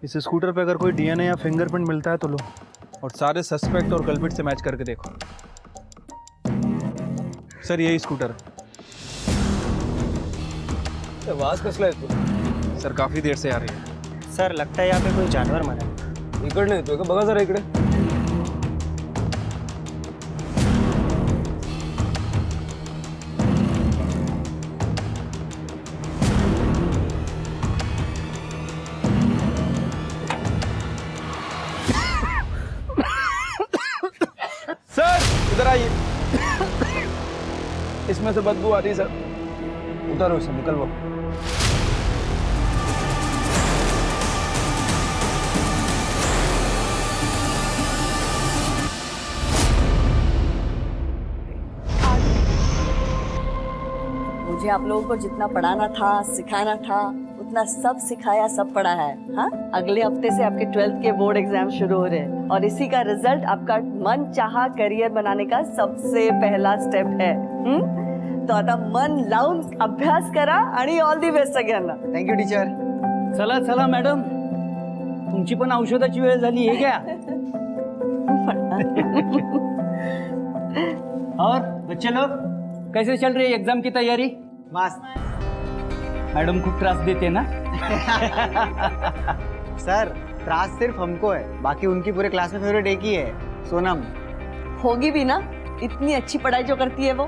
इस स्कूटर पे अगर कोई डीएनए या फिंगरप्रिंट मिलता है तो लो, और सारे सस्पेक्ट और कल्प्रिट से मैच करके देखो। सर यही स्कूटर है। आवाज कसला येतो? सर काफ़ी देर से आ रही है। सर लगता है यहाँ पे कोई जानवर मरा है। इकडे येतोय का? बघा जरा इकडे. सर इधर आइए। इसमें से बदबू आ रही है सर. उतारो इसे, निकलवाओ. मुझे आप लोगों को जितना पढ़ाना था, सिखाना था, उतना सब सिखाया, सब पढ़ा है। हाँ, अगले हफ्ते से आपके 12th के बोर्ड एग्जाम शुरू हो रहे हैं और इसी का रिजल्ट आपका मन चाहा करियर बनाने का सबसे पहला स्टेप है. तो आता मन लावून अभ्यास करा आणि ऑल दी बेस्ट सगळ्यांना. Thank you teacher. चला चला मॅडम, तुमची पण औषधाची वेळ झाली आहे क्या? और बच्चे लोग कैसे चल रही है एग्जाम की तैयारी? मस्त. मैडम खूप त्रास देते ना? सर त्रास सिर्फ हमको है, बाकी उनकी पूरे क्लास में फेवरेट एक ही है, सोनम. होगी भी ना, इतनी अच्छी पढ़ाई जो करती है वो.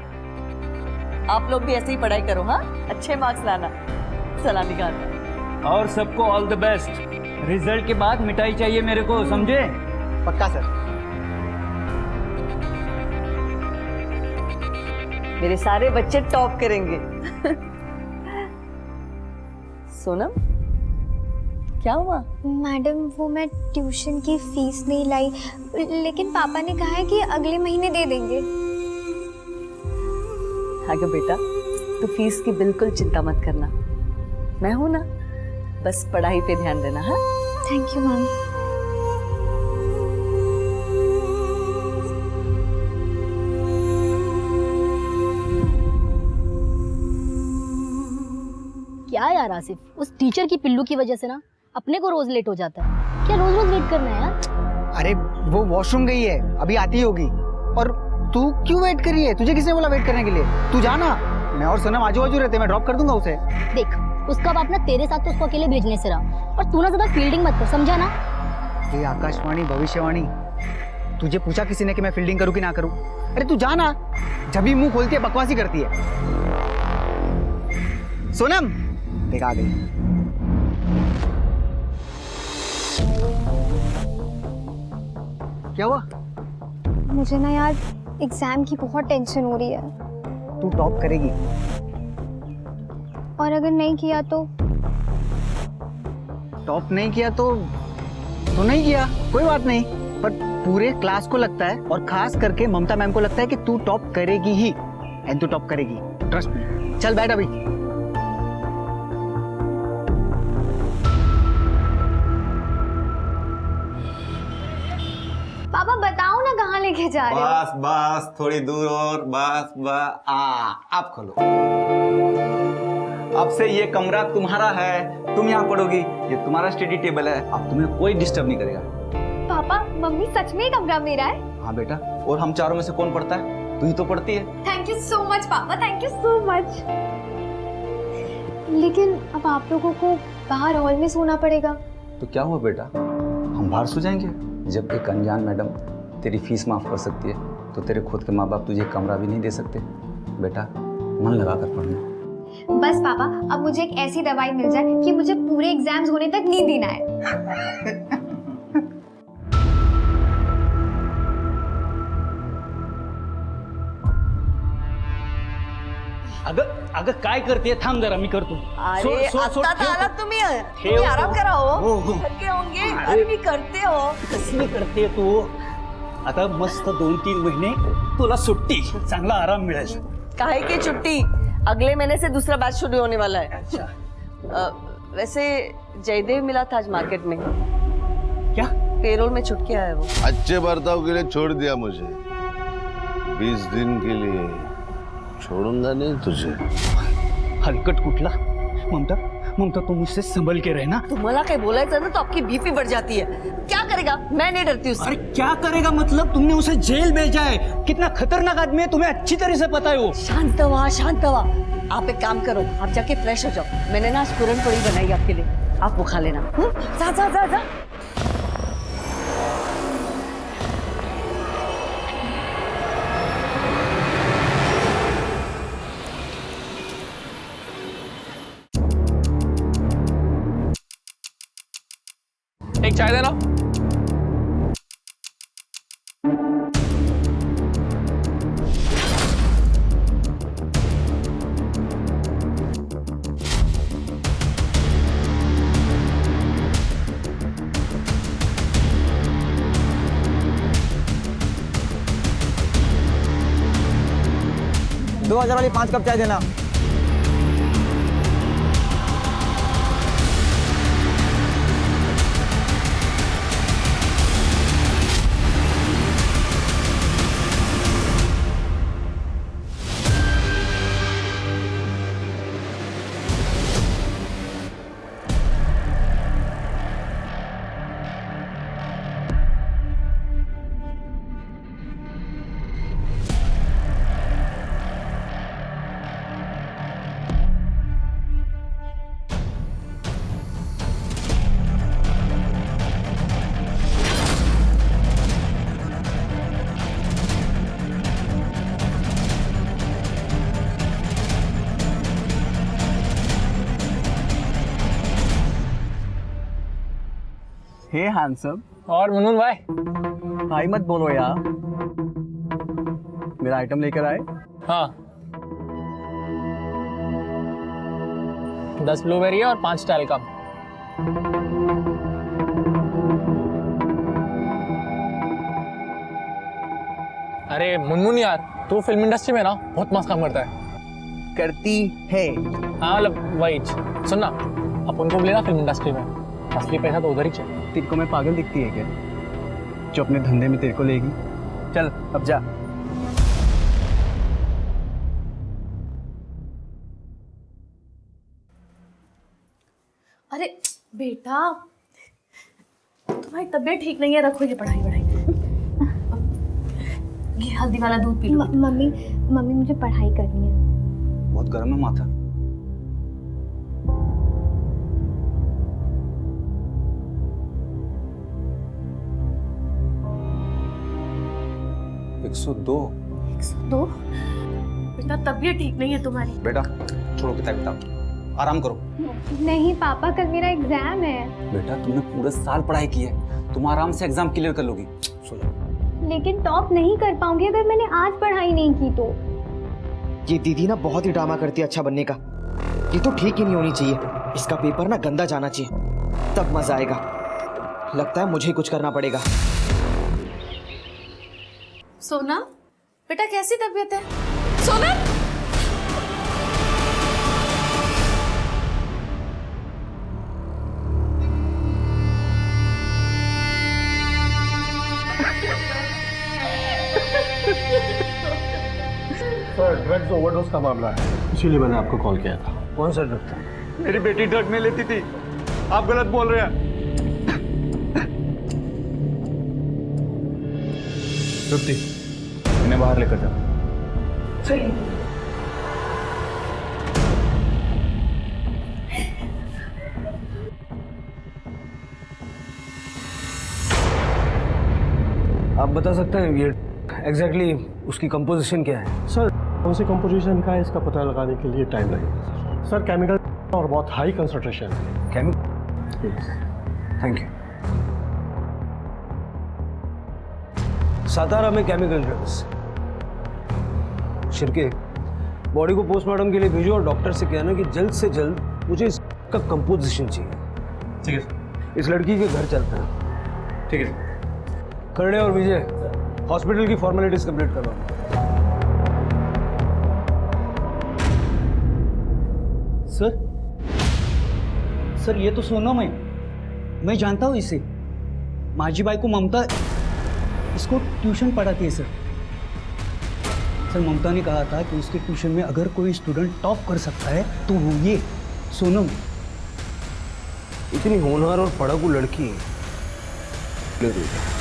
आप लोग भी ऐसे ही पढ़ाई करो. हाँ, अच्छे मार्क्स लाना. चला निकाल. और सबको ऑल द बेस्ट. रिजल्ट के बाद मिठाई चाहिए मेरे को, समझे? पक्का सर. मेरे सारे बच्चे टॉप करेंगे. सोनम, क्या हुआ? मैडम वो मैं ट्यूशन की फीस नहीं लाई, लेकिन पापा ने कहा है कि अगले महीने दे देंगे. आगे बेटा, तू फीस की बिल्कुल चिंता मत करना. मैं हूं ना, बस पढ़ाई पे ध्यान देना. हाँ, थैंक यू मैम. क्या यार आसिफ, उस टीचर की पिल्लू की वजह से ना अपने को रोज लेट हो जाता है. क्या रोज रोज वेट करना है यार? अरे वो वॉशरूम गई है, अभी आती होगी. और तू क्यों वेट कर रही है? तुझे किसने बोला वेट करने के लिए? तू जाना, मैं और सोनम आजू बाजू रहते, मैं ड्रॉप कर दूंगा उसे. देख, उसका बाप ना तेरे साथ तो उसको अकेले भेजने से रहा, और तू ना ज्यादा फील्डिंग मत कर, समझा ना? ये आकाशवाणी भविष्यवाणी, तुझे पूछा किसी ने कि मैं फील्डिंग करूं कि ना करूं? अरे तू जाना, जब भी मुंह खोलती है बकवासी करती है. सोनम देख आ गई. क्या हुआ? मुझे ना यार एग्जाम की बहुत टेंशन हो रही है. तू टॉप करेगी. और अगर नहीं किया तो? टॉप नहीं किया तो नहीं किया, कोई बात नहीं. पर पूरे क्लास को लगता है, और खास करके ममता मैम को लगता है कि तू टॉप करेगी ही. एंड तू टॉप करेगी, ट्रस्ट मी. चल बैठ अभी. पापा बताओ ना कहाँ लेके जा रहे हो? बस बस थोड़ी दूर और. बस बस आप खोलो. अब से ये कमरा तुम्हारा है, तुम यहाँ पढ़ोगी. ये तुम्हारा स्टडी टेबल है, अब तुम्हें कोई डिस्टर्ब नहीं करेगा. पापा मम्मी सच में कमरा मेरा है? हाँ बेटा. और हम चारों में से कौन पढ़ता है? तू ही तो पढ़ती है. थैंक यू सो मच पापा, थैंक यू सो मच. लेकिन अब आप लोगों को बाहर हॉल में सोना पड़ेगा. तो क्या हुआ बेटा, हम बाहर सो जाएंगे. जब एक अनजान मैडम तेरी फीस माफ कर सकती है, तो तेरे खुद के माँ बाप तुझे कमरा भी नहीं दे सकते. बेटा मन लगा कर पढ़ना. बस पापा अब मुझे एक ऐसी दवाई मिल जाए कि मुझे पूरे एग्जाम्स होने तक नींद ही ना आए. अगं अगं काय करते? थांब जरा, मी करतो. अरे आता तर आलात तुम्ही. तुम्ही आराम करा. हो थके होंगे. अरे मी करते हो. कसली करते तू? आता मस्त 2-3 महिने तुला सुट्टी, चांगला आराम मिळेल. काहे की छुट्टी, अगले महीने से दूसरा बैच शुरू होने वाला है. वैसे जयदेव मिला था आज मार्केट में. क्या? पेरोल में छुट के आया वो. अच्छे बर्ताव के लिए छोड़ दिया मुझे. 20 दिन के लिए छोड़ूंगा नहीं तुझे. हलकट कुठला? ममता ममता तुम मुझसे संभल के रहना। तुम्हाला काही बोलायचं ना तो आपकी बीपी बढ़ जाती है। क्या करेगा? मैं नहीं डरती उससे। अरे क्या करेगा मतलब? तुमने उसे जेल भेजा है, कितना खतरनाक आदमी है तुम्हें अच्छी तरह से पता है वो। शांत हुआ, शांत हुआ। आप एक काम करो, आप जाके फ्रेश हो जाओ। मैंने ना आज पूरन पोड़ी बनाई आपके लिए, आप वो खा लेना। जा जा जा जा। एक चाय देना। दो 2000 वाली 5 कप चाय देना। हे हैंडसम। और मुनमुन भाई? भाई मत बोलो यार। मेरा आइटम लेकर आए। हाँ, 10 ब्लूबेरी और 5 टैलकम। अरे मुनमुन यार, तू फिल्म इंडस्ट्री में ना बहुत मस्त काम करता है। करती है। हाँ मतलब वही। सुन ना, अपन को लेना फिल्म इंडस्ट्री में, असली पैसा तो उधर ही चाहिए। तेरे को मैं पागल दिखती है क्या जो अपने धंधे में तेरे को लेगी? चल अब जा। अरे बेटा, तुम्हारी तबीयत ठीक नहीं है, रखो ये पढ़ाई वढ़ाई। ये हल्दी वाला दूध पी लो। मम्मी मुझे पढ़ाई करनी है। बहुत गर्म है माथा। एक 102। 102? बेटा तबीयत ठीक नहीं है तुम्हारी। बेटा छोड़ो किताब, आराम करो। नहीं पापा, कल मेरा एग्जाम है। बेटा तुमने पूरे साल पढ़ाई की है, तुम आराम से एग्जाम क्लियर कर लोगी। सो जाओ। लेकिन टॉप नहीं कर पाऊंगी अगर मैंने आज पढ़ाई नहीं की तो। ये दीदी ना बहुत ही ड्रामा करती है अच्छा बनने का। ये तो ठीक ही नहीं होनी चाहिए। इसका पेपर ना गंदा जाना चाहिए, तब मजा आएगा। लगता है मुझे ही कुछ करना पड़ेगा। सोना बेटा, कैसी तबीयत है? सोना सर ड्रग्स ओवरडोज का मामला है, इसीलिए मैंने आपको कॉल किया था। कौन सा ड्रग था? मेरी बेटी ड्रग नहीं लेती थी, आप गलत बोल रहे हैं। तृप्ति, इन्हें बाहर लेकर जाओ। आप बता सकते हैं ये एग्जैक्टली उसकी कंपोजिशन क्या है? सर कौन सी कंपोजिशन का है इसका पता लगाने के लिए टाइम लगेगा सर। केमिकल और बहुत हाई कंसंट्रेशन है। केमिकल? Thank you. सातारा में केमिकल ड्रग्स। शिरके, बॉडी को पोस्टमार्टम के लिए भेजो और डॉक्टर से कहना कि जल्द से जल्द मुझे इसका कंपोजिशन चाहिए। ठीक है सर। इस लड़की के घर चलते हैं। ठीक है। करणे और विजय हॉस्पिटल की फॉर्मेलिटीज कंप्लीट करवाओ। सर ये तो सोनम है, मैं जानता हूँ इसे। माझी बाई को ममता इसको ट्यूशन पढ़ाती है सर। ममता ने कहा था कि उसके ट्यूशन में अगर कोई स्टूडेंट टॉप कर सकता है तो वो ये सोनम। इतनी होनहार और पढ़ाकू लड़की ले रही है।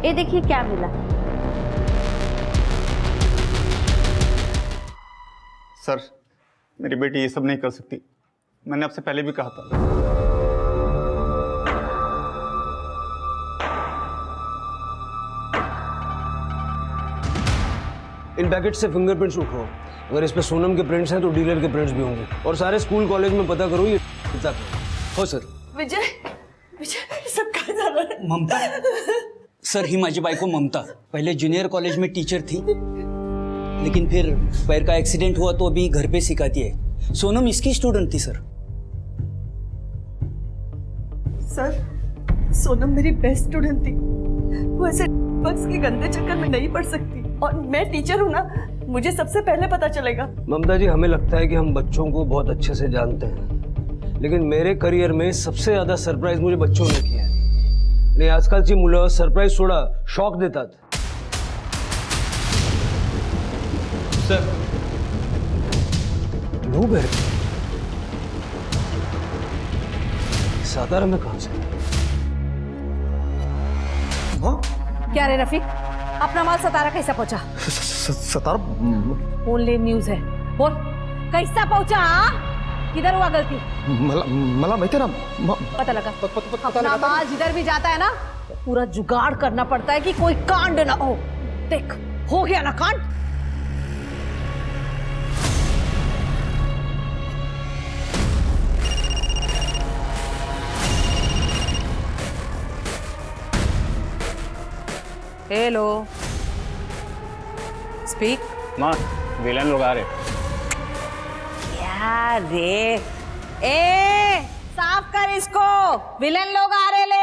ये देखिए क्या मिला। सर, मेरी बेटी ये सब नहीं कर सकती। मैंने आपसे पहले भी कहा था। इन पैकेट से फिंगरप्रिंट्स उठाओ। अगर इस पे सोनम के प्रिंट्स हैं तो डीलर के प्रिंट्स भी होंगे। और सारे स्कूल कॉलेज में पता करो ये हो सर। विजय, विजय सब कहाँ जा रहा है? ममता सर, ही माझी बायको ममता पहले जूनियर कॉलेज में टीचर थी, लेकिन फिर पैर का एक्सीडेंट हुआ तो अभी घर पे सिखाती है। सोनम इसकी स्टूडेंट थी सर। सर, सोनम मेरी बेस्ट स्टूडेंट थी। वो ऐसे बक्स के गंदे चक्कर में नहीं पड़ सकती। और मैं टीचर हूँ ना, मुझे सबसे पहले पता चलेगा। ममता जी, हमें लगता है कि हम बच्चों को बहुत अच्छे से जानते हैं, लेकिन मेरे करियर में सबसे ज्यादा सरप्राइज मुझे बच्चों ने किया है। आणि आजकालची मुलं सरप्राईज सोडा शॉक देतात। सर, लोग हैं सातारा में कहां से? क्या रे रफीक, अपना माल सतारा कैसा पहुंचा? सतारा ओनली न्यूज है, बोल कैसा पहुंचा? किधर हुआ गलती? मला माहिती है ना। पता लगा? अपना माल जिधर भी जाता है ना, पूरा जुगाड़ करना पड़ता है कि कोई कांड ना हो। देख, हो गया ना कांड। Hello, speak. माँ, विलन लोग आ रहे। क्या रे? ए, साफ कर इसको, विलन लोग आ रहे ले।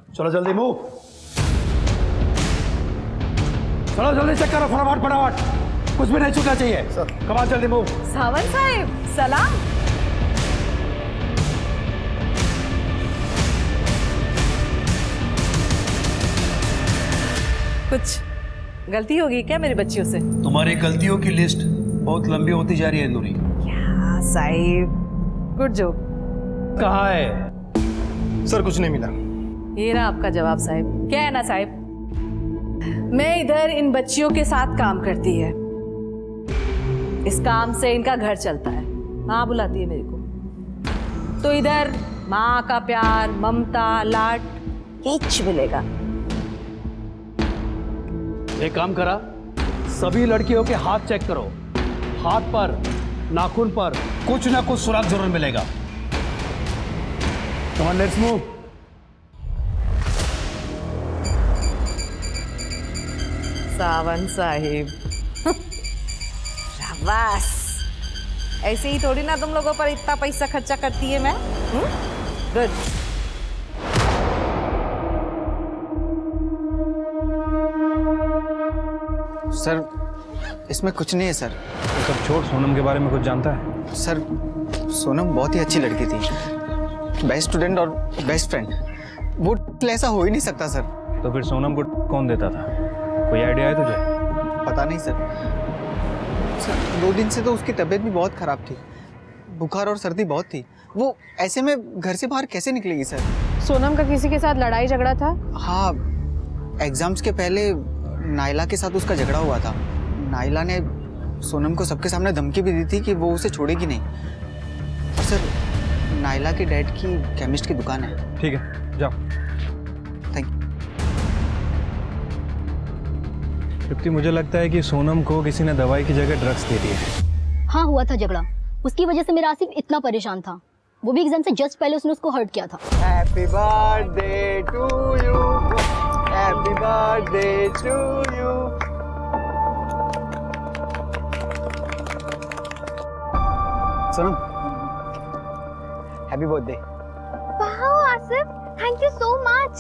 चलो जल्दी मूव, चलो जल्दी चेक करो, फटाफट फटाफट, कुछ भी नहीं छूटना चाहिए। कमाल, जल्दी मूव। सावंत साहब, सलाम। कुछ गलती होगी क्या मेरी बच्चियों से? तुम्हारी गलतियों की लिस्ट बहुत लंबी होती जा रही है नूरी। क्या साहिब, गुड जोक। कहाँ है? सर, कुछ नहीं मिला। ये रहा आपका जवाब साहिब। क्या है ना साहिब, मैं इधर इन बच्चियों के साथ काम करती है। इस काम से इनका घर चलता है। माँ बुलाती है मेरे को, तो इधर माँ का प्यार, ममता, लाड किच मिलेगा। एक काम करा, सभी लड़कियों के हाथ चेक करो। हाथ पर, नाखून पर कुछ ना कुछ सुराग जरूर मिलेगा। Come on, let's move. Sawant Sahib, शाबाश। ऐसे ही थोड़ी ना तुम लोगों पर इतना पैसा खर्चा करती है मैं। गुड। सर, इसमें कुछ नहीं है सर। तो सब छोड़, सोनम के बारे में कुछ जानता है? सर, सोनम बहुत ही अच्छी लड़की थी, बेस्ट स्टूडेंट और बेस्ट फ्रेंड। वो ऐसा हो ही नहीं सकता सर। तो फिर सोनम को कौन देता था? कोई आइडिया है तुझे? पता नहीं सर। सर, 2 दिन से तो उसकी तबीयत भी बहुत खराब थी, बुखार और सर्दी बहुत थी। वो ऐसे में घर से बाहर कैसे निकलेगी सर? सोनम का किसी के साथ लड़ाई झगड़ा था? हाँ, एग्जाम्स के पहले नाइला के साथ उसका झगड़ा हुआ था। नाइला ने सोनम को सबके सामने धमकी भी दी थी कि वो उसे छोड़ेगी नहीं। सर, नाइला के डैड की केमिस्ट की दुकान है। ठीक है, जाओ। Thank you. तृप्ति, मुझे लगता है कि सोनम को किसी ने दवाई की जगह ड्रग्स दे दिए हैं। हाँ, हुआ था झगड़ा, उसकी वजह से मेरा आसिफ इतना परेशान था। वो भी एग्जाम से जस्ट पहले उसने उसको हर्ट किया था। Happy birthday to you, happy birthday to you, Sonam, happy birthday. वाह Asif, thank you so much.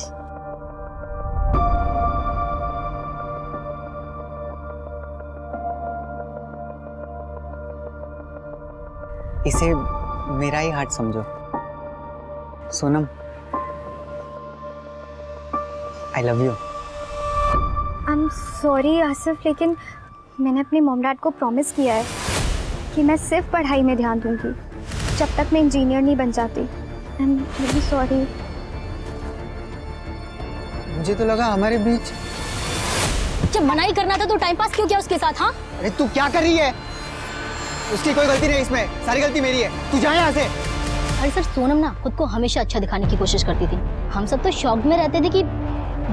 इसे मेरा ही हार्ट समझो Sonam. I love you. I am sorry Asif, लेकिन मैंने अपने मॉम डैड को प्रॉमिस किया है कि मैं सिर्फ पढ़ाई में ध्यान दूंगी जब तक मैं इंजीनियर नहीं बन जाती। I am really sorry. मुझे तो लगा हमारे बीच। जब मना ही करना था तो टाइम पास क्यों किया उसके साथ? हाँ, अरे तू क्या कर रही है? उसकी कोई गलती नहीं, इसमें सारी गलती मेरी है। तू जा यहाँ से। अरे सर, सोनम ना खुद को हमेशा अच्छा दिखाने की कोशिश करती थी। हम सब तो शॉक में रहते थे कि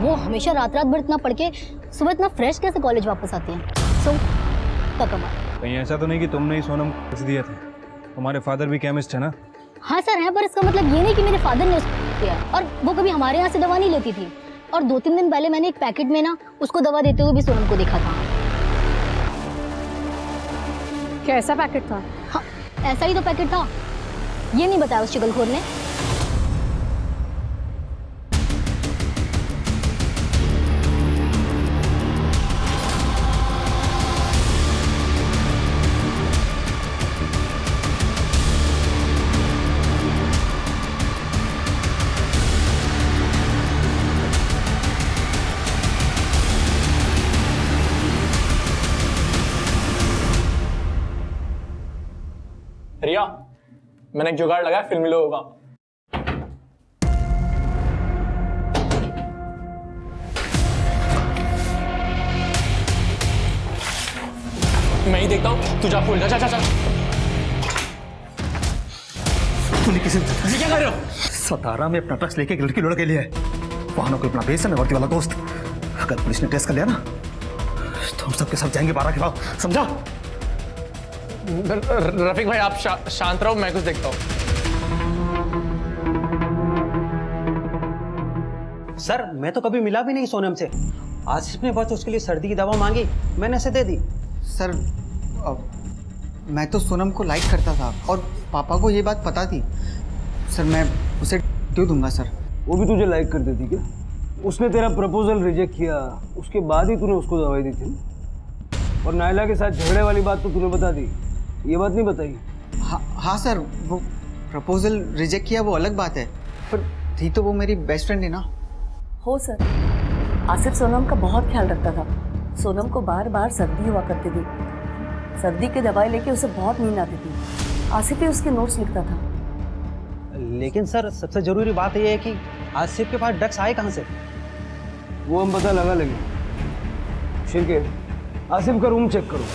वो हमेशा रात रात भर इतना पढ़ के सुबह इतना फ्रेश कैसे कॉलेज वापस आती है। सो कमाल। कहीं ऐसा तो नहीं कि तुमने ही सोनम को दिए थे? तुम्हारे फादर भी केमिस्ट है ना? हाँ सर है, पर इसका मतलब ये नहीं कि मेरे फादर ने उसको दिया। और वो कभी हमारे यहाँ से दवा नहीं लेती थी। और 2-3 दिन पहले मैंने एक पैकेट में ना उसको दवा देते हुए भी सोनम को देखा था। क्या ऐसा पैकेट था? हाँ, ऐसा ही तो पैकेट था। ये नहीं बताया उस चुगलखोर ने। रिया, मैंने एक जुगाड़ लगाया फिल्मी लोगों का। मैं ही देखता हूँ, तू जा खोल जा। जा। तूने किसी ये क्या कर रहे हो? सतारा में अपना ड्रग्स लेके एक लड़की लड़के लिए वाहनों को अपना बेस है मैं वर्दी वाला दोस्त। अगर पुलिस ने टेस्ट कर लिया ना तो हम सबके सब जाएंगे 12 के बाद, समझा? रफीक भाई आप शांत रहो, मैं कुछ देखता हूँ। सर मैं तो कभी मिला भी नहीं सोनम से। आसिफ ने बस उसके लिए सर्दी की दवा मांगी, मैंने उसे दे दी। सर मैं तो सोनम को लाइक करता था और पापा को ये बात पता थी। सर मैं उसे क्यों दूंगा सर? वो भी तुझे लाइक करती थी क्या? उसने तेरा प्रपोजल रिजेक्ट किया, उसके बाद ही तूने उसको दवाई दी थी। और नायला के साथ झगड़े वाली बात तो तूने बता दी, ये बात नहीं बताई। हाँ सर, वो प्रपोजल रिजेक्ट किया वो अलग बात है, पर थी तो वो मेरी बेस्ट फ्रेंड है ना। हो सर, आसिफ सोनम का बहुत ख्याल रखता था। सोनम को बार बार सर्दी हुआ करती थी। सर्दी की दवाई लेके उसे बहुत नींद आती थी। आसिफ ही उसके नोट्स लिखता था। लेकिन सर सबसे जरूरी बात यह है कि आसिफ के पास ड्रग्स आए कहाँ से? वो हम पता लगे। शिरके, आसिफ का रूम चेक करो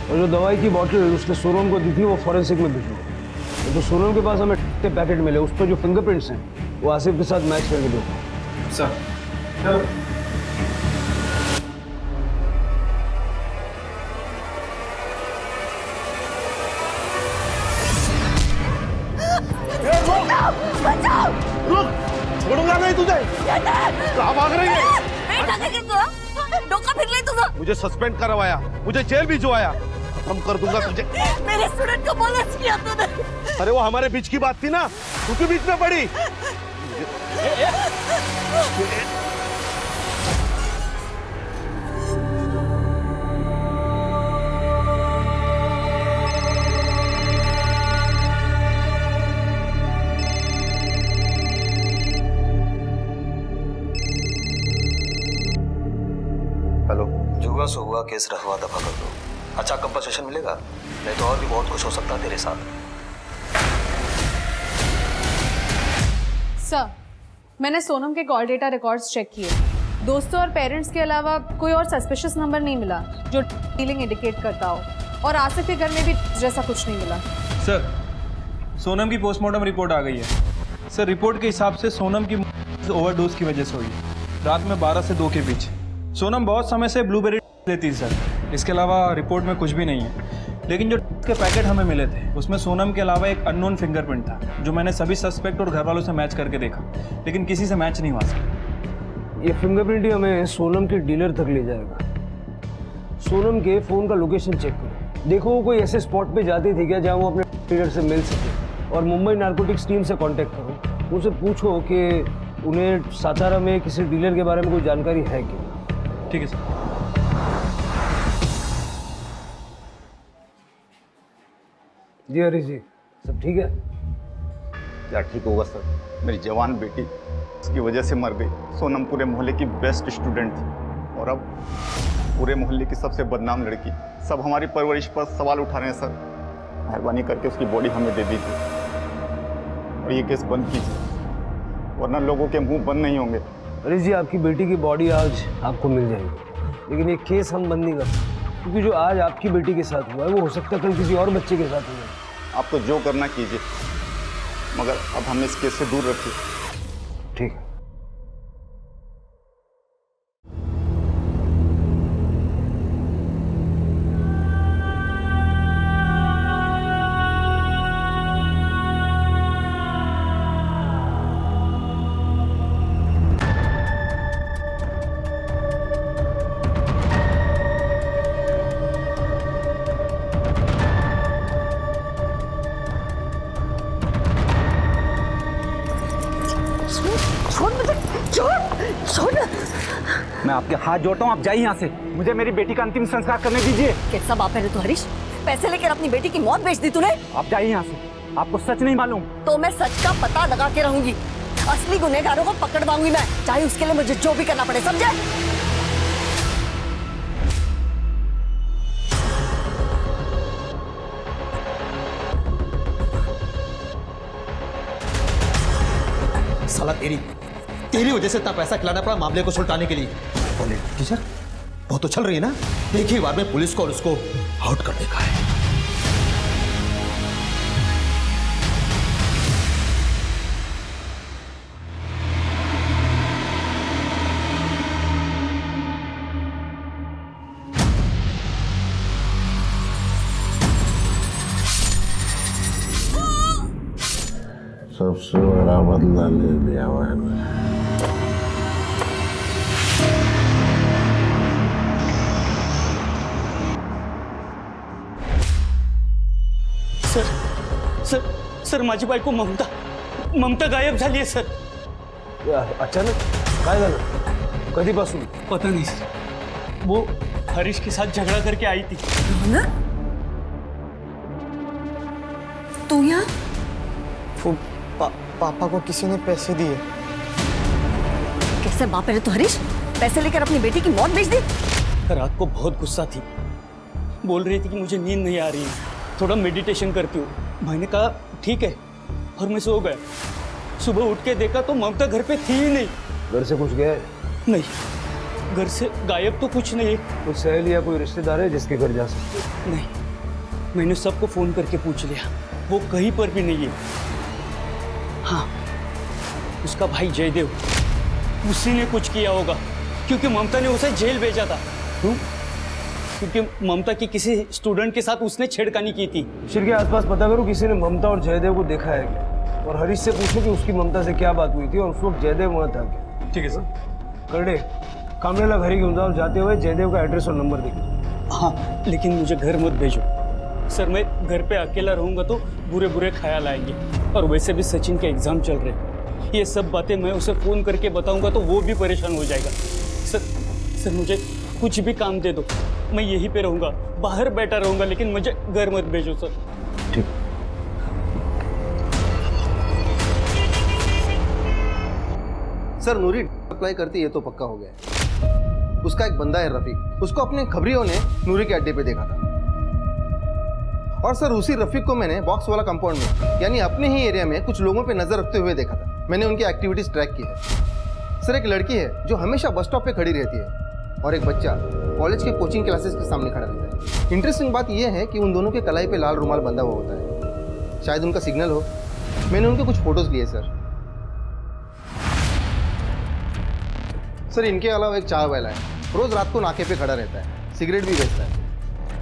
और जो दवाई की बॉटल उसने सोनम को दी थी वो फॉरेंसिक में भिजो। तो सोनम के पास हमें पैकेट मिले, उस पर जो फिंगरप्रिंट्स हैं वो आसिफ के साथ मैच करके दो। सर छोड़ूंगा नहीं तुझे। कहाँ भाग रही है? डोका फिर ले तुझे। मुझे सस्पेंड करवाया, मुझे जेल भिजवाया, खत्म कर दूंगा तुझे। मेरे स्टूडेंट को बोनस किया तूने। अरे वो हमारे बीच की बात थी ना, तू क्यों बीच में पड़ी? हेलो, जुआ सो हुआ केस रखवा दफा कर दो। अच्छा कंपनसेशन मिलेगा, नहीं तो और भी बहुत कुछ हो सकता है तेरे साथ। सर, मैंने सोनम के कॉल डेटा रिकॉर्ड्स चेक किए। दोस्तों और पेरेंट्स के अलावा कोई और सस्पिशियस नंबर नहीं मिला जो डीलिंग इंडिकेट करता हो, और आसिफ के घर में भी जैसा कुछ नहीं मिला। सर, सोनम की पोस्टमार्टम रिपोर्ट आ गई है। सर, रिपोर्ट के हिसाब से सोनम की ओवरडोज की वजह से हुई है, रात में 12 से 2 के बीच। सोनम बहुत समय से ब्लूबेरी लेती थी सर। इसके अलावा रिपोर्ट में कुछ भी नहीं है। लेकिन जो के पैकेट हमें मिले थे उसमें सोनम के अलावा एक अननोन फिंगरप्रिंट था, जो मैंने सभी सस्पेक्ट और घर वालों से मैच करके देखा, लेकिन किसी से मैच नहीं हुआ सर। ये फिंगरप्रिंट ही हमें सोनम के डीलर तक ले जाएगा। सोनम के फ़ोन का लोकेशन चेक करो, देखो वो कोई ऐसे स्पॉट पे जाती थी क्या जहाँ वो अपने इंस्पेक्टर से मिल सके और मुंबई नारकोटिक्स टीम से कांटेक्ट करो। उनसे पूछो कि उन्हें सातारा में किसी डीलर के बारे में कोई जानकारी है क्या। ठीक है सर। जी हरीश जी, सब ठीक है? क्या ठीक होगा सर, मेरी जवान बेटी उसकी वजह से मर गई। सोनम पूरे मोहल्ले की बेस्ट स्टूडेंट थी और अब पूरे मोहल्ले की सबसे बदनाम लड़की। सब हमारी परवरिश पर सवाल उठा रहे हैं सर। मेहरबानी करके उसकी बॉडी हमें दे दीजिए और ये केस बंद कीजिए, वरना लोगों के मुंह बंद नहीं होंगे। हरीश जी, आपकी बेटी की बॉडी आज आपको मिल जाएगी, लेकिन ये केस हम बंद नहीं कर सकते, क्योंकि जो आज आपकी बेटी के साथ हुआ है वो हो सकता है कल किसी और बच्चे के साथ हुआ है। आप तो जो करना कीजिए, मगर अब हमें इस केस से दूर रखिए। ठीक है। मैं आपके हाथ जोड़ता हूँ, आप जाइए यहाँ से। मुझे मेरी बेटी का अंतिम संस्कार करने दीजिए। कैसा बाप है रे तू हरीश? पैसे लेकर अपनी बेटी की मौत बेच दी तूने। आप जाइए यहाँ से, आपको सच नहीं मालूम। तो मैं सच का पता लगा के रहूंगी, असली गुनहगारों को पकड़वाऊंगी मैं, चाहे उसके लिए मुझे जो भी करना पड़े, समझे? साला तेरी वजह से इतना पैसा खिलाना पड़ा मामले को सुलटाने के लिए। बोले टीचर, बहुत तो चल रही है ना, एक ही बार में पुलिस को और उसको आउट करने का है। सबसे बड़ा बदला ले लिया मैंने। सर सर सर माझी बायको ममता गायब झाली आहे सर। अचानक काय झालं? कधीपासून? पता नहीं सर, वो हरीश के साथ झगड़ा करके आई थी। तू यहाँ? पापा को किसी ने पैसे दिए। कैसे बाप है रे तू हरीश? पैसे लेकर अपनी बेटी की मौत बेच दी? रात को बहुत गुस्सा थी, बोल रही थी कि मुझे नींद नहीं आ रही है, थोड़ा मेडिटेशन करती हूँ। मैंने कहा ठीक है और मैं सो गया। सुबह उठ के देखा तो ममता घर पे थी ही नहीं। घर से कुछ गया? नहीं, घर से गायब तो कुछ नहीं। कोई सहेली या कोई रिश्तेदार है जिसके घर जा सकते? नहीं, मैंने सबको फोन करके पूछ लिया, वो कहीं पर भी नहीं है। हाँ, उसका भाई जयदेव, उसी ने कुछ किया होगा, क्योंकि ममता ने उसे जेल भेजा था। क्यों? क्योंकि ममता की किसी स्टूडेंट के साथ उसने छेड़खानी की थी। शिर के आसपास पता करो किसी ने ममता और जयदेव को देखा है क्या, और हरीश से पूछो कि उसकी ममता से क्या बात हुई थी और उस वक्त जयदेव वहाँ था क्या। ठीक है सर। करडे, कामरेला घरी घेऊन जाओ, जाते हुए जयदेव का एड्रेस और नंबर देखो। हाँ, लेकिन मुझे घर मत भेजो सर, मैं घर पे अकेला रहूंगा तो बुरे बुरे ख्याल आएंगे, और वैसे भी सचिन के एग्जाम चल रहे हैं। ये सब बातें मैं उसे फोन करके बताऊंगा तो वो भी परेशान हो जाएगा। सर मुझे कुछ भी काम दे दो, मैं यहीं पे रहूंगा, बाहर बैठा रहूंगा, लेकिन मुझे घर मत भेजो सर। ठीक। सर नूरी अप्लाई करती है तो पक्का हो गया। उसका एक बंदा है रफीक, उसको अपने खबरियों ने नूरी के अड्डे पे देखा था। और सर उसी रफीक को मैंने बॉक्स वाला कंपाउंड में, यानी अपने ही एरिया में कुछ लोगों पे नजर रखते हुए देखा था। मैंने उनकी एक्टिविटीज ट्रैक की है। सर एक लड़की है जो हमेशा बस स्टॉप पे खड़ी रहती है, और एक बच्चा कॉलेज के कोचिंग क्लासेस के सामने खड़ा रहता है। इंटरेस्टिंग बात यह है कि उन दोनों के कलाई पे लाल रुमाल बंधा हुआ होता है, शायद उनका सिग्नल हो। मैंने उनके कुछ फोटोज लिए सर इनके अलावा एक चाय वाला है, रोज रात को नाके पे खड़ा रहता है, सिगरेट भी बेचता है।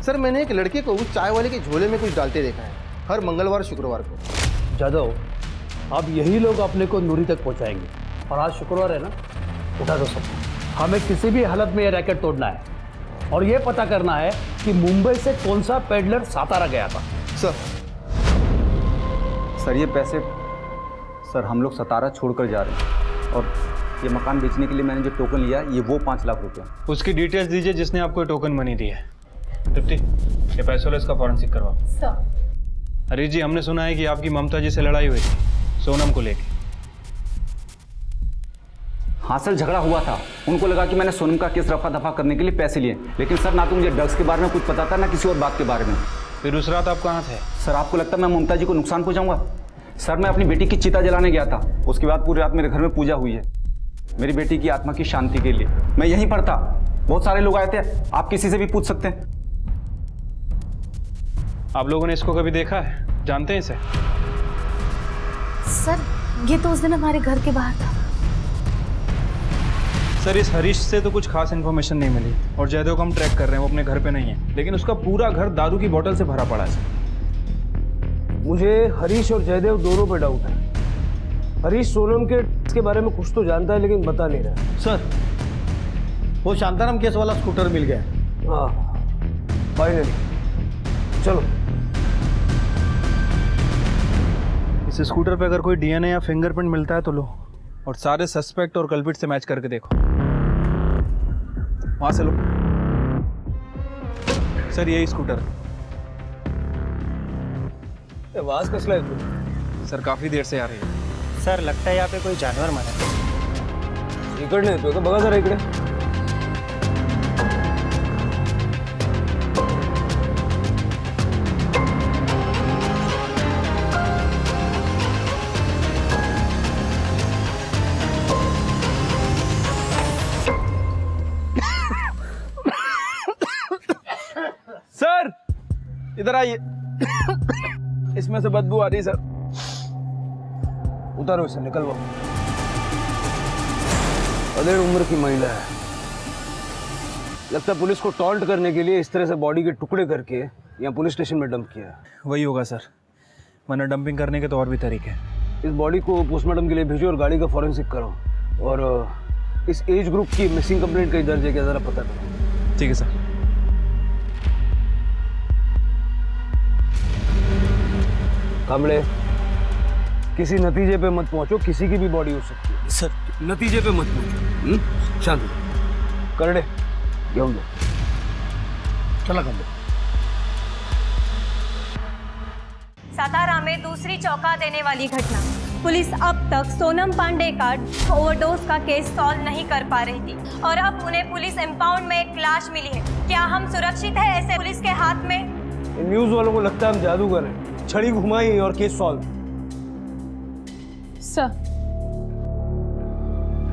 सर मैंने एक लड़के को उस चाय वाले के झोले में कुछ डालते देखा है, हर मंगलवार शुक्रवार को। जादव, अब यही लोग अपने को नूरी तक पहुंचाएंगे, और आज शुक्रवार है ना, उठा दो सब। हमें किसी भी हालत में ये रैकेट तोड़ना है, और ये पता करना है कि मुंबई से कौन सा पेडलर सातारा गया था। सर सर ये पैसे सर हम लोग सतारा छोड़कर जा रहे हैं और ये मकान बेचने के लिए मैंने जो टोकन लिया ये वो 5 लाख रुपये। उसकी डिटेल्स दीजिए जिसने आपको टोकन मनी दी है। तृप्ति, ये पैसों इसका फॉरेंसिक करवाओ। सर। हरीश जी, हमने सुना है कि आपकी ममता जी से लड़ाई हुई थी सोनम को लेकर। हाँ सर, झगड़ा हुआ था। उनको लगा कि मैंने सोनम का केस रफा दफा करने के लिए पैसे लिए, लेकिन सर ना तो मुझे ड्रग्स के बारे में कुछ पता था ना किसी और बात के बारे में। फिर उस रात आप कहाँ थे? सर आपको लगता है मैं ममता जी को नुकसान पहुंचाऊंगा? सर मैं अपनी बेटी की चिता जलाने गया था, उसके बाद पूरी रात मेरे घर में पूजा हुई है मेरी बेटी की आत्मा की शांति के लिए। मैं यहीं पर था, बहुत सारे लोग आए थे, आप किसी से भी पूछ सकते हैं। आप लोगों ने इसको कभी देखा है, जानते हैं इसे? सर ये तो उस दिन हमारे घर के बाहर था। सर इस हरीश से तो कुछ खास इन्फॉर्मेशन नहीं मिली और जयदेव को हम ट्रैक कर रहे हैं, वो अपने घर पे नहीं है, लेकिन उसका पूरा घर दारू की बोतल से भरा पड़ा है। मुझे हरीश और जयदेव दोनों पे डाउट है। हरीश सोनम के बारे में कुछ तो जानता है लेकिन बता नहीं रहा। सर वो शांताराम केस वाला स्कूटर मिल गया। हाँ फाइनली, चलो। इस स्कूटर पे अगर कोई डीएनए या फिंगरप्रिंट मिलता है तो लो, और सारे सस्पेक्ट और कल्पिट से मैच करके देखो। वहां से लो। सर यही स्कूटर। आवाज कसला है तू? सर काफी देर से आ रही है। सर लगता है यहाँ पे कोई जानवर मरा है। इकडे येतोय का? बघा जरा इकडे। सर इधर आइए। इसमें से बदबू आ रही है सर। उतारो इसे, निकलवाओ। अधेड़ उम्र की महिला है, लगता है पुलिस को टॉन्ट करने के लिए इस तरह से बॉडी के टुकड़े करके यहाँ पुलिस स्टेशन में डंप किया है। वही होगा सर, वरना डंपिंग करने के तो और भी तरीके हैं। इस बॉडी को पोस्टमार्टम के लिए भेजो और गाड़ी का फॉरेंसिक करो, और इस एज ग्रुप की मिसिंग कंप्लेंट कई दर्ज है क्या जरा पता करो। ठीक है सर। कामले, किसी नतीजे पे मत पहुंचो, किसी की भी बॉडी हो सकती है। सर नतीजे पे मत पहुंचो। शांत करड़े घेऊन दो। चला कामले। सातारा में दूसरी चौंका देने वाली घटना। पुलिस अब तक सोनम पांडे का ओवरडोज का केस सॉल्व नहीं कर पा रही थी और अब उन्हें पुलिस इंपाउंड में एक लाश मिली है। क्या हम सुरक्षित हैं ऐसे पुलिस के हाथ में? न्यूज वालों को लगता है हम जादूगर हैं, छड़ी घुमाई और केस सॉल्व। सर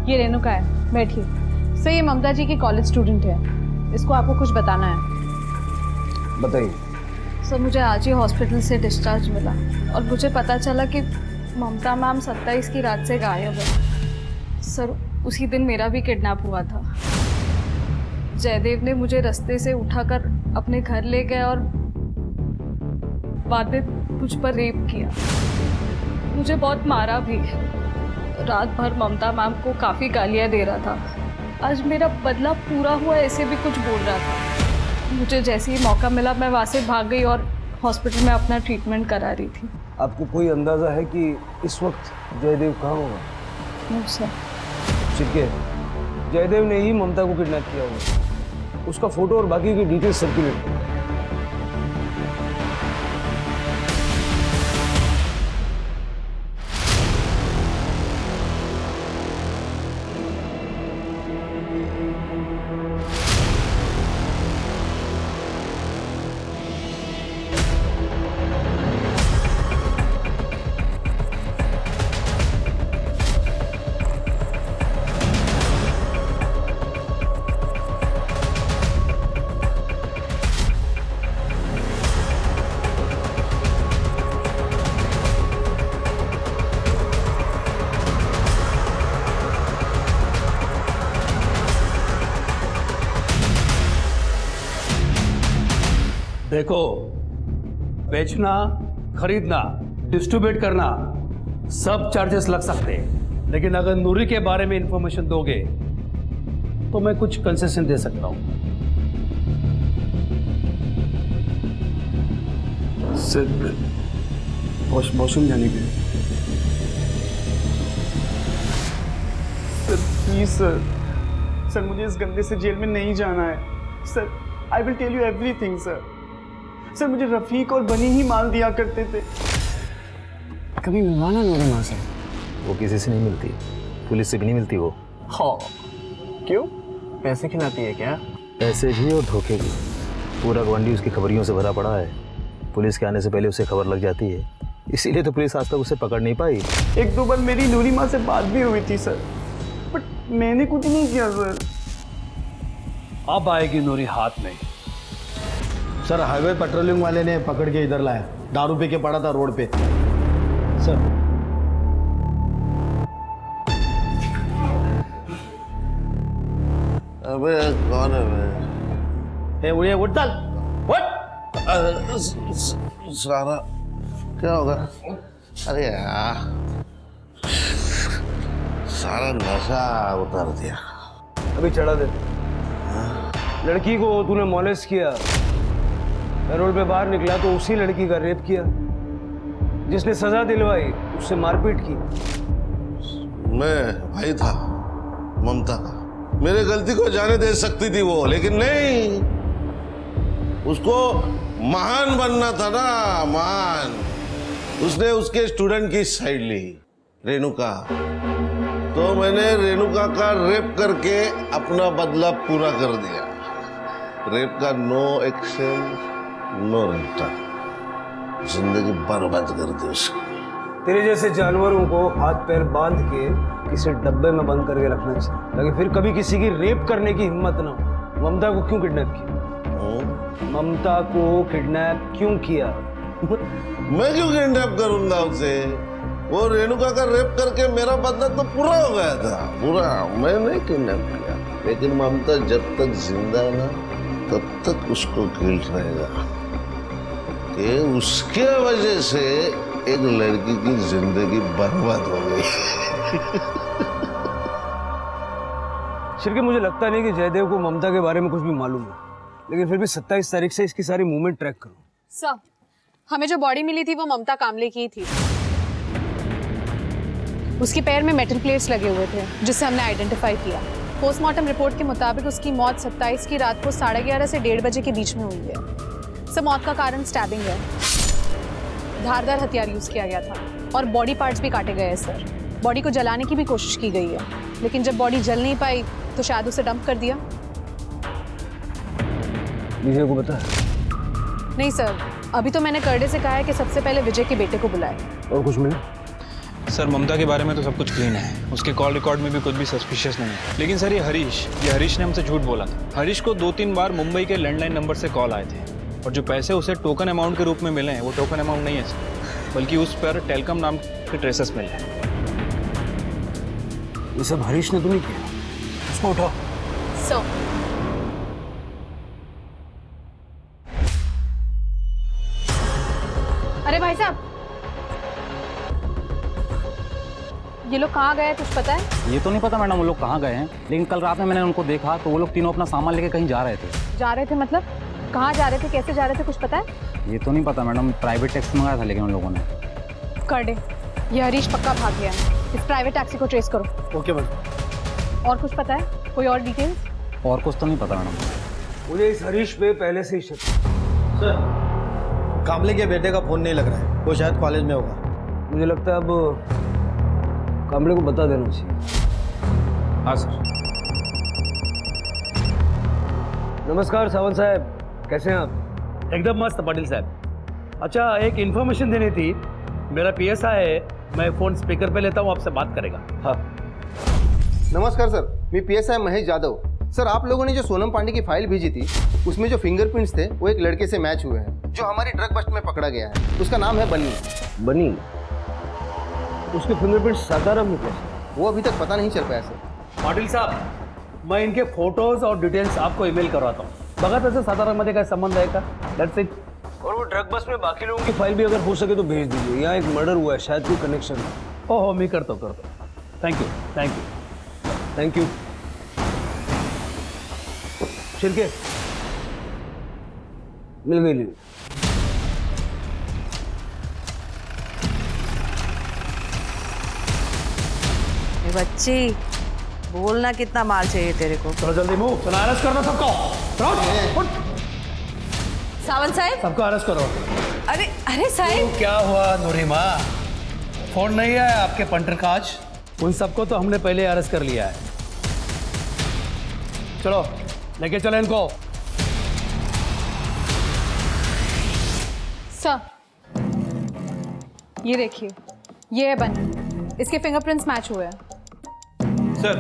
ये रेणुका है, बैठिए। सर ये ममता जी की कॉलेज स्टूडेंट है, इसको आपको कुछ बताना है। बताइए। सर मुझे आज ही हॉस्पिटल से डिस्चार्ज मिला और मुझे पता चला कि ममता मैम 27 की रात से गायब है। सर उसी दिन मेरा भी किडनैप हुआ था। जयदेव ने मुझे रास्ते से उठाकर अपने घर ले गया और बाद में मुझ पर रेप किया, मुझे बहुत मारा भी। रात भर ममता मैम को काफ़ी गालियाँ दे रहा था। आज मेरा बदला पूरा हुआ ऐसे भी कुछ बोल रहा था। मुझे जैसे ही मौका मिला मैं वहाँ से भाग गई और हॉस्पिटल में अपना ट्रीटमेंट करा रही थी। आपको कोई अंदाज़ा है कि इस वक्त जयदेव कहाँ होगा? No sir. ठीक है, जयदेव ने ही ममता को किडनैप किया होगा। उसका फोटो और बाकी की डिटेल्स सर्कुलेट करो। देखो, बेचना, खरीदना, डिस्ट्रीब्यूट करना सब चार्जेस लग सकते हैं, लेकिन अगर नूरी के बारे में इंफॉर्मेशन दोगे तो मैं कुछ कंसेशन दे सकता हूँ। सर वॉशरूम जाने के लिए। सर प्लीज सर मुझे इस गंदे से जेल में नहीं जाना है sir. I will tell you everything sir मुझे रफीक और बनी ही माल दिया करते थे। कभी मिलवाना मेरे माँ से। वो किसी से नहीं मिलती, पुलिस से भी नहीं मिलती वो। हाँ क्यों? पैसे खिलाती है क्या? पैसे भी और धोखे भी। पूरा गवंडी उसकी खबरियों से भरा पड़ा है। पुलिस के आने से पहले उसे खबर लग जाती है, इसीलिए तो पुलिस आज तक उसे पकड़ नहीं पाई। एक दो बार मेरी नूरी माँ से बात भी हुई थी सर, बट मैंने कुछ नहीं किया सर। अब आएगी नूरी हाथ में। सर हाईवे पेट्रोलिंग वाले ने पकड़ के इधर लाया, दारू पी के पड़ा था रोड पे। सर अबे कौन है मैं? उड़िया उठ चल उठ। सारा क्या होगा? अरे यार सारा नशा उतार दिया। अभी चढ़ा दे। लड़की को तूने मॉलेस्ट किया, पैरोल पे बाहर निकला तो उसी लड़की का रेप किया, जिसने सजा दिलवाई उससे मारपीट की। मैं भाई था ममता का, मेरे गलती को जाने दे सकती थी वो, लेकिन नहीं, उसको महान बनना था ना, महान। उसने उसके स्टूडेंट की साइड ली, रेणुका। तो मैंने रेणुका का रेप करके अपना बदला पूरा कर दिया। रेप का नो एक्शन नो रिटर्न, जिंदगी बर्बाद कर दी उसकी। तेरे जैसे जानवरों को हाथ पैर बांध के किसी डब्बे में बंद करके रखना चाहिए, ताकि फिर कभी किसी की रेप करने की हिम्मत ना हो। ममता को क्यों किडनैप किया? ममता को किडनैप क्यों किया? मैं क्यों किडनैप करूंगा उसे? वो रेणुका का रेप करके मेरा बदला तो पूरा हो गया था, पूरा। मैंने किडनैप किया, लेकिन ममता जब तक जिंदा है ना, तब तक उसको गिल्ट रहेगा कि उसके वजह से एक लड़की की जिंदगी बर्बाद हो गई। शिरके, मुझे लगता नहीं कि जयदेव को ममता के बारे में कुछ भी मालूम है, लेकिन फिर भी 27 तारीख से इसकी सारी मूवमेंट ट्रैक करो। सर, हमें जो बॉडी मिली थी वो ममता कामले की थी। उसके पैर में मेटल प्लेट्स लगे हुए थे, जिसे हमने आइडेंटिफाई किया। पोस्टमार्टम रिपोर्ट के मुताबिक उसकी मौत 27 की रात को 11:30 से 1:30 बजे के बीच में हुई है। सब मौत का कारण स्टैबिंग है। धारदार हथियार यूज किया गया था और बॉडी पार्ट्स भी काटे गए हैं सर। बॉडी को जलाने की भी कोशिश की गई है, लेकिन जब बॉडी जल नहीं पाई तो शायद उसे डंप कर दिया। विजय को पता है? नहीं सर, अभी तो मैंने करडे से कहा है कि सबसे पहले विजय के बेटे को बुलाए। और कुछ मिला? सर ममता के बारे में तो सब कुछ क्लीन है, उसके कॉल रिकॉर्ड में भी कुछ भी सस्पिशियस नहीं है। लेकिन सर ये हरीश ने हमसे झूठ बोला था। हरीश को 2-3 बार मुंबई के लैंडलाइन नंबर से कॉल आए थे, और जो पैसे उसे टोकन अमाउंट के रूप में मिले हैं वो टोकन अमाउंट नहीं है सर, बल्कि उस पर टेलकम नाम के ट्रेसेस मिले हैं। ये सब हरीश ने तो नहीं किया? उसको उठाओ। सर अरे भाई साहब, ये लोग कहाँ गए कुछ पता है? ये तो नहीं पता मैडम वो लोग कहाँ गए हैं, लेकिन कल रात में मैंने उनको देखा तो वो लोग तीनों अपना सामान लेके कहीं जा रहे थे। जा रहे थे मतलब? कहाँ जा रहे थे, कैसे जा रहे थे, कुछ पता है? ये तो नहीं पता मैडम, प्राइवेट टैक्सी मंगाया था लेकिन उन लोगों ने। कर दे, ये हरीश पक्का भाग गया है। इस प्राइवेट टैक्सी को ट्रेस करो। Okay madam. और कुछ पता है? कोई और डिटेल्स? और कुछ तो नहीं पता मैडम। मुझे इस हरीश पे पहले से ही शक। सर कामले के बेटे का फोन नहीं लग रहा है, वो शायद कॉलेज में होगा। मुझे लगता है अब कामले को बता देना चाहिए। हाँ सर। नमस्कार सावंत साहब, कैसे हैं आप? एकदम मस्त पाटिल साहब। अच्छा, एक इन्फॉर्मेशन देनी थी। मेरा PSI है, मैं फ़ोन स्पीकर पे लेता हूँ, आपसे बात करेगा। हाँ नमस्कार सर, मैं PSI महेश जाधव। सर आप लोगों ने जो सोनम पांडे की फाइल भेजी थी, उसमें जो फिंगरप्रिंट्स थे वो एक लड़के से मैच हुए हैं, जो हमारी ड्रग बस्ट में पकड़ा गया है। उसका नाम है बनी। बनी? उसके फिंगरप्रिंट सासाराम में कैसे? वो अभी तक पता नहीं चल पाया सर। पाटिल साहब, मैं इनके फोटोज और डिटेल्स आपको ईमेल करवाता हूँ, बघा तसं सातारामध्ये काय संबंध आहे का? That's it. और वो ड्रग बस में बाकी लोगों की फाइल भी अगर हो सके तो भेज दीजिए। यहाँ एक मर्डर हुआ है, शायद कोई कनेक्शन है। ओहो, मैं करता हूँ। Thank you thank you. Shirke मिल गई लीड। बच्ची, बोलना कितना माल चाहिए तेरे को। चलो जल्दी मूव, चलो अरेस्ट करना सबको। सावंत साहब, सबको अरेस्ट करो। अरे अरे साहब, क्या हुआ नूरिमा? फोन नहीं आया आपके पंटर का आज? उन सबको तो हमने पहले अरेस्ट कर लिया है। चलो लेके चलो इनको। सर, ये देखिए, ये है बनी, इसके फिंगरप्रिंट्स मैच हुए हैं। सर,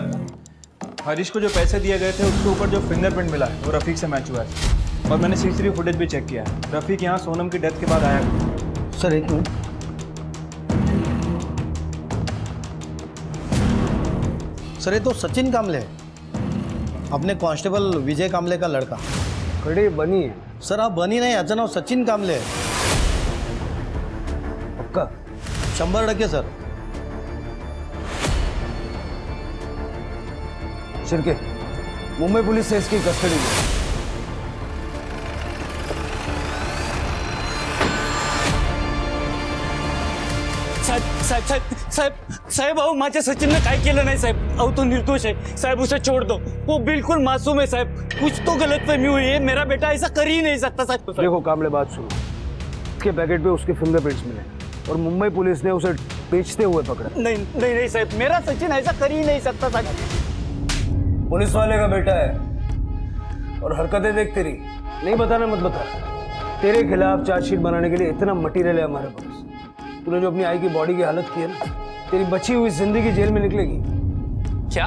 हरीश को जो पैसे दिए गए थे उसके ऊपर जो फिंगरप्रिंट मिला है वो रफीक से मैच हुआ है और मैंने सीसीटीवी फुटेज भी चेक किया है। रफीक यहाँ सोनम की डेथ के बाद आया। सर एक मिनट, सर ये तो सचिन कामले है, अपने कांस्टेबल विजय कामले का लड़का। खड़े बनी है सर, आप बनी नहीं, याचं नाव सचिन कामले है। पक्का? 100% सर। शिर्के, मुंबई पुलिस से इसकी कस्टडी ली। साहेब अहो माझ्या सचिनने काय केलं नाही साहेब. अहो तो निर्दोष है साहेब, उसे छोड़ दो, वो बिल्कुल मासूम है साहेब. कुछ तो गलतफहमी हुई है, मेरा बेटा ऐसा कर ही नहीं सकता साहब. देखो कामले, बात सुनो, उसके पैकेट पे उसके फिंगरप्रिंट्स मिले और मुंबई पुलिस ने उसे बेचते हुए पकड़ा। नहीं नहीं नहीं साहब, मेरा सचिन ऐसा कर ही नहीं सकता साहब. पुलिस वाले का बेटा है और हरकतें देख तेरी, नहीं बताना मत बता। तेरे खिलाफ चार्जशीट बनाने के लिए इतना मटेरियल है हमारे पास। तूने जो अपनी आई की बॉडी की हालत की है ना, तेरी बची हुई जिंदगी जेल में निकलेगी। क्या?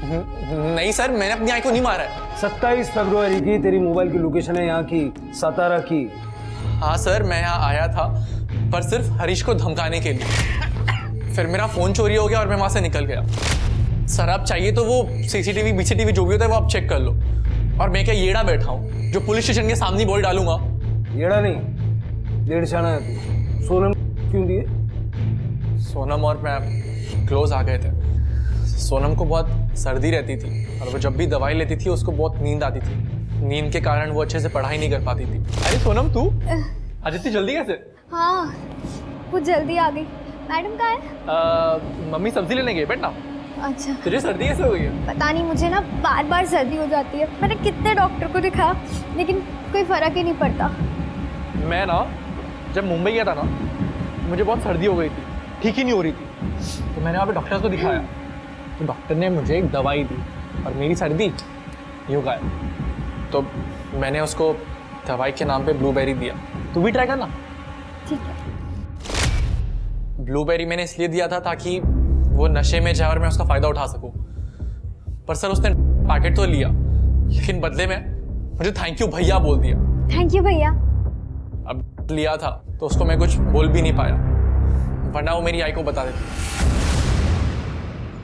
नहीं सर, मैंने अपनी आई को नहीं मारा है. 27 फरवरी की तेरी मोबाइल की लोकेशन है यहाँ की, सातारा की। हाँ सर, मैं यहाँ आया था पर सिर्फ हरीश को धमकाने के लिए. फिर मेरा फोन चोरी हो गया और मैं वहां से निकल गया. सर आप चाहिए तो वो सीसीटीवी बीसीटीवी जो भी होता है वो आप चेक कर लो. और मैं क्या येड़ा बैठा हूँ जो पुलिस स्टेशन के सामने बॉडी डालूंगा? येड़ा नहीं, डेढ़ शाना है तू। सोनम क्यों दिए? सोनम और मैं क्लोज आ गए थे. सोनम को बहुत सर्दी रहती थी और वो जब भी दवाई लेती थी उसको बहुत नींद आती थी. नींद के कारण वो अच्छे से पढ़ाई नहीं कर पाती थी. अरे सोनम तू आज इतनी जल्दी कैसे? हाँ, कुछ जल्दी आ गई। मैडम कहाँ है? मम्मी सब्जी लेने गई, बैठ ना. अच्छा, तुझे सर्दी कैसे हो गई है? पता नहीं, मुझे ना बार बार सर्दी हो जाती है। मैंने कितने डॉक्टर को दिखाया लेकिन कोई फर्क ही नहीं पड़ता। मैं ना जब मुंबई गया था ना, मुझे बहुत सर्दी हो गई थी, ठीक ही नहीं हो रही थी. तो मैंने वहाँ पे डॉक्टर को दिखाया तो डॉक्टर ने मुझे एक दवाई दी और मेरी सर्दी यूँ गायब. तो मैंने उसको दवाई के नाम पे ब्लूबेरी दिया. तू भी ट्राई करना. ठीक है। ब्लूबेरी मैंने इसलिए दिया था ताकि वो नशे में जाए और मैं उसका फ़ायदा उठा सकूं. पर सर उसने पैकेट तो लिया लेकिन बदले में मुझे थैंक यू भैया बोल दिया. थैंक यू भैया. अब लिया था तो उसको मैं कुछ बोल भी नहीं पाया, वरना वो मेरी आई को बता देती.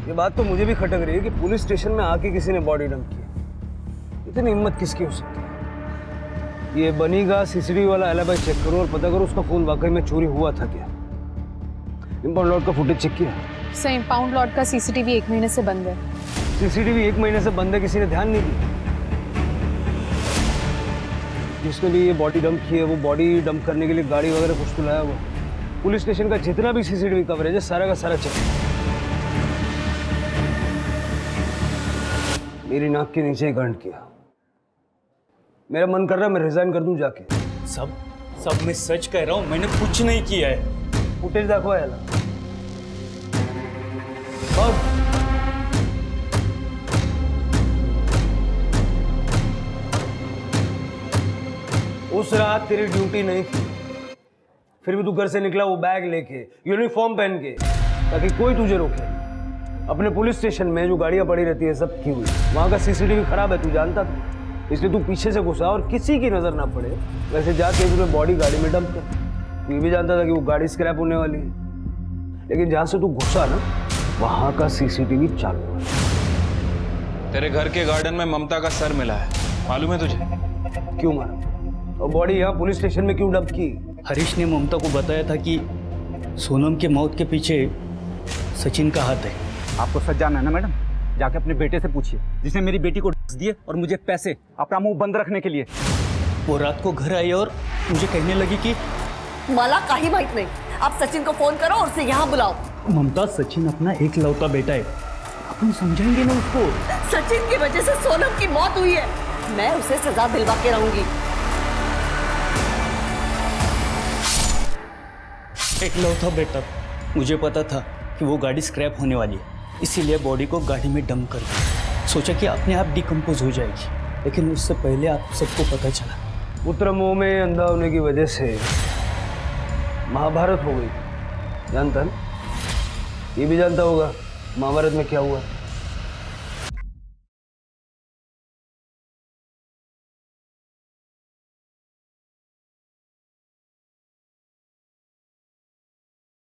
ये बात तो मुझे भी खटक रही है कि पुलिस स्टेशन में आके किसी ने बॉडी डंप की. इतनी हिम्मत किसकी हो सकती है? ये बनीगा सीसीटीवी वाला एलिबी चेक करो और पता करो उसका फोन वाकई में चोरी हुआ था क्या. इंपाउंड लॉट का फुटेज चेक किया? सर, इंपाउंड लॉट का सीसीटीवी 1 महीने से बंद है. सीसीटीवी 1 महीने से बंद है, किसी ने ध्यान नहीं दिया. जिसने भी ये बॉडी डंप की है वो बॉडी डंप करने के लिए गाड़ी वगैरह कुछ तो लाया हुआ. पुलिस स्टेशन का जितना भी सीसीटीवी कवरेज है सारा का सारा चेक. मेरी नाक के नीचे ही कांड किया. मेरा मन कर रहा है मैं रिजाइन कर दूं जाके. सब मैं सच कह रहा हूँ, मैंने कुछ नहीं किया है. फुटेज दाखवा याला. उस रात तेरी ड्यूटी नहीं थी, फिर भी तू घर से निकला वो बैग लेके, यूनिफॉर्म पहन के, ताकि कोई तुझे रोके. अपने पुलिस स्टेशन में जो गाड़ियां पड़ी रहती है सब की हुई, वहां का सीसीटीवी खराब है, तू जानता था. इसलिए तू पीछे से घुसा और किसी की नजर ना पड़े वैसे जाके तूने बॉडी गाड़ी में डंप कर. तू ये भी जानता था कि वो गाड़ी स्क्रैप होने वाली है, लेकिन जहां से तू घुसा ना वहां का सीसीटीवी चालू है. तेरे घर के गार्डन में ममता का सर मिला है, मालूम है तुझे? क्यों मारा? और बॉडी यहाँ पुलिस स्टेशन में क्यों डंप की? हरीश ने ममता को बताया था कि सोनम के मौत के पीछे सचिन का हाथ है. आपको सच जानना है ना मैडम? जाके अपने बेटे से पूछिए जिसने मेरी बेटी को दिए और मुझे पैसे अपना मुंह बंद रखने के लिए. वो रात को घर आई और मुझे कहने लगी कि मला काही माहित नाही. आप सचिन को फोन करो और उसे यहाँ बुलाओ. ममता सचिन अपना एक लौता बेटा है, अपन समझाएंगे ना उसको। सचिन की वजह से सोनम की मौत हुई है, मैं उसे सजा दिलवा के रहूंगी। एक लौता बेटा, मुझे पता था कि वो गाड़ी स्क्रैप होने वाली है, इसीलिए बॉडी को गाड़ी में डंप कर दिया। सोचा कि अपने आप डिकम्पोज हो जाएगी, लेकिन उससे पहले आप सबको पता चला। पुत्र मोह में अंधा होने की वजह से महाभारत हो गई, जानता ना? ये भी जानता होगा महाभारत में क्या हुआ।